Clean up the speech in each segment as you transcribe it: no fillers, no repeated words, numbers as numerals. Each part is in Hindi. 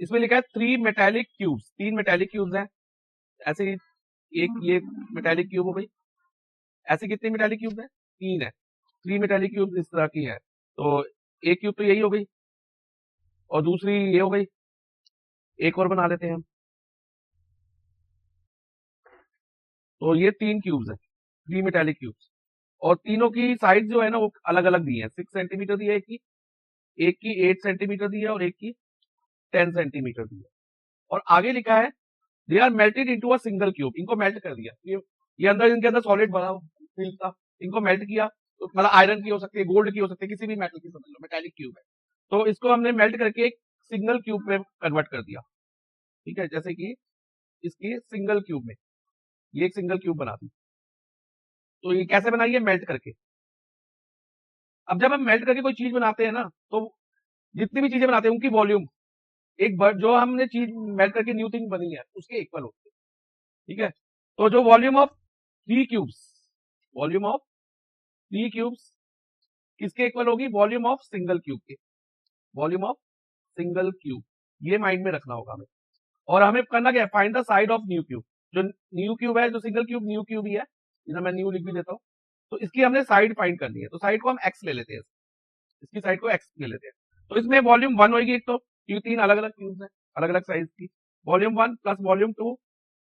इसमें लिखा है 3 मेटेलिक क्यूब्स, 3 मेटेलिक क्यूब्स हैं। ऐसे ही एक ये मेटेलिक क्यूब हो गई। ऐसे कितने मेटेलिक क्यूब्स हैं? 3 है। 3 मेटेलिक क्यूब्स इस तरह की है। तो एक क्यूब तो यही हो गई और दूसरी ये हो गई। एक और बना लेते हैं हम। तो ये 3 क्यूब्स है, 3 मेटेलिक क्यूब्स, और तीनों की साइज जो है ना वो अलग अलग दी है। 6 सेंटीमीटर दी है एक की 8 सेंटीमीटर दी है और एक की 10 सेंटीमीटर दी है। और आगे लिखा है they are melted into a single cube. इनको मेल्ट कर दिया। ये अंदर इनके अंदर सॉलिड बना फिल था, इनको मेल्ट किया। तो मतलब आयरन की हो सकती है, गोल्ड की हो सकती है, किसी भी मेटल की समझ लो, मेटेलिक क्यूब है। तो इसको हमने मेल्ट करके एक सिंगल क्यूब में कन्वर्ट कर दिया। ठीक है, जैसे कि इसकी सिंगल क्यूब में ये एक सिंगल क्यूब बना दी। तो ये कैसे बनाई है? मेल्ट करके। अब जब हम मेल्ट करके कोई चीज बनाते हैं ना, तो जितनी भी चीजें बनाते हैं उनकी वॉल्यूम एक जो हमने चीज मेल्ट करके न्यू थिंग बनी है उसके इक्वल होती है। ठीक है, तो जो volume of 3 cubes, volume of 3 cubes किसके इक्वल होगी? वॉल्यूम ऑफ सिंगल क्यूब के। वॉल्यूम ऑफ सिंगल क्यूब, ये माइंड में रखना होगा हमें। और हमें करना क्या है? Find the side of new cube. जो न्यू क्यूब है, जो सिंगल क्यूब न्यू क्यूब ही है, इधर मैं न्यू लिख भी देता हूँ। तो इसकी हमने साइड फाइंड करनी है। तो साइड को हम एक्स ले लेते हैं, इसकी साइड को एक्स ले लेते हैं। तो इसमें वॉल्यूम 1 होगी एक, तो क्योंकि 3 अलग अलग क्यूब्स है, अलग अलग साइज की। Volume 1 plus volume 2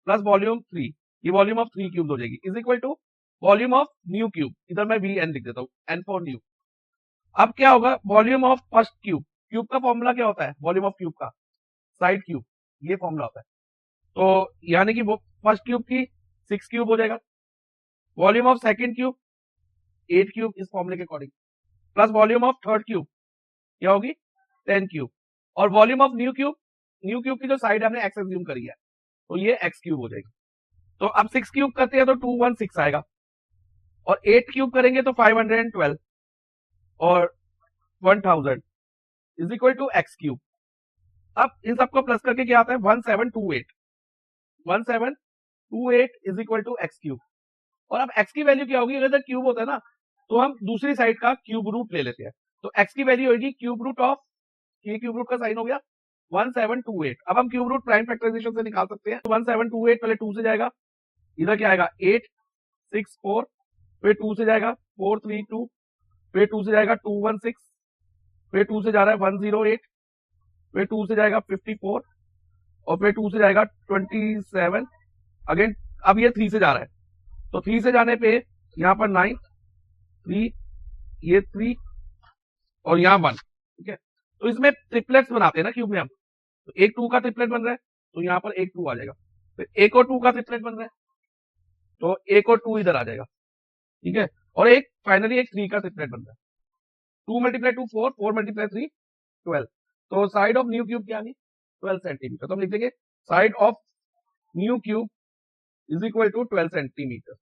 plus volume 3, ये वॉल्यूम ऑफ 3 क्यूब हो जाएगी, is equal to volume of new cube. इधर मैं वी एन लिख देता हूँ, एन फॉर न्यू। अब क्या होगा? Volume of first cube. Cube का फॉर्मूला क्या होता है? वॉल्यूम ऑफ क्यूब का साइड क्यूब, ये फॉर्मूला होता है। तो यानी कि वो फर्स्ट क्यूब की 6 क्यूब हो जाएगा। Volume of second cube 8 cube इस फॉर्मूले के according, plus volume of third cube क्या होगी? 10 क्यूब। और वॉल्यूम ऑफ न्यू क्यूब की जो साइड हमने एक्स एज्यूम करी है, तो ये एक्स क्यूब हो जाएगी। तो अब 6 क्यूब करते हैं तो 216 आएगा, और 8 क्यूब करेंगे तो 512 और 1000 is equal to x cube. अब इन सबको प्लस करके क्या आता है? 1728, 1728 is equal to x cube. और अब एक्स की वैल्यू क्या होगी? अगर क्यूब होता है ना, तो हम दूसरी साइड का क्यूब रूट ले लेते हैं। तो एक्स की वैल्यू होगी क्यूब रूट ऑफ, ये क्यूब रूट का साइन हो गया 1728। अब हम क्यूब रूट प्राइम फैक्टराइजेशन से निकाल सकते हैं। तो 1728 पहले 2 से जाएगा, इधर क्या आएगा? 864, फिर 2 से जाएगा 432, फिर 2 से जाएगा 216, फिर 2 से जा रहा है 108, फिर 2 से जाएगा 54, और फिर 2 से जाएगा 27 अगेन। अब ये 3 से जा रहा है, तो 3 से जाने पे यहाँ पर 9, 3, ये 3 और यहाँ 1। ठीक है, तो इसमें ट्रिपलेट्स बनाते हैं ना क्यूब में हम। तो एक 2 का ट्रिपलेट बन रहा है, तो यहाँ पर एक 2 आ जाएगा। फिर एक और 2 का ट्रिपलेट बन रहा है, तो एक और 2 इधर आ जाएगा। ठीक है, और एक फाइनली एक 3 का ट्रिपलेट बन रहा है। 2 मल्टीप्लाई 2 4, 4 मल्टीप्लाई 3 12। तो साइड ऑफ न्यू क्यूब क्या आ गई? 12 सेंटीमीटर। तो हम लिख देंगे side of new cube is equal to 12 centimetre.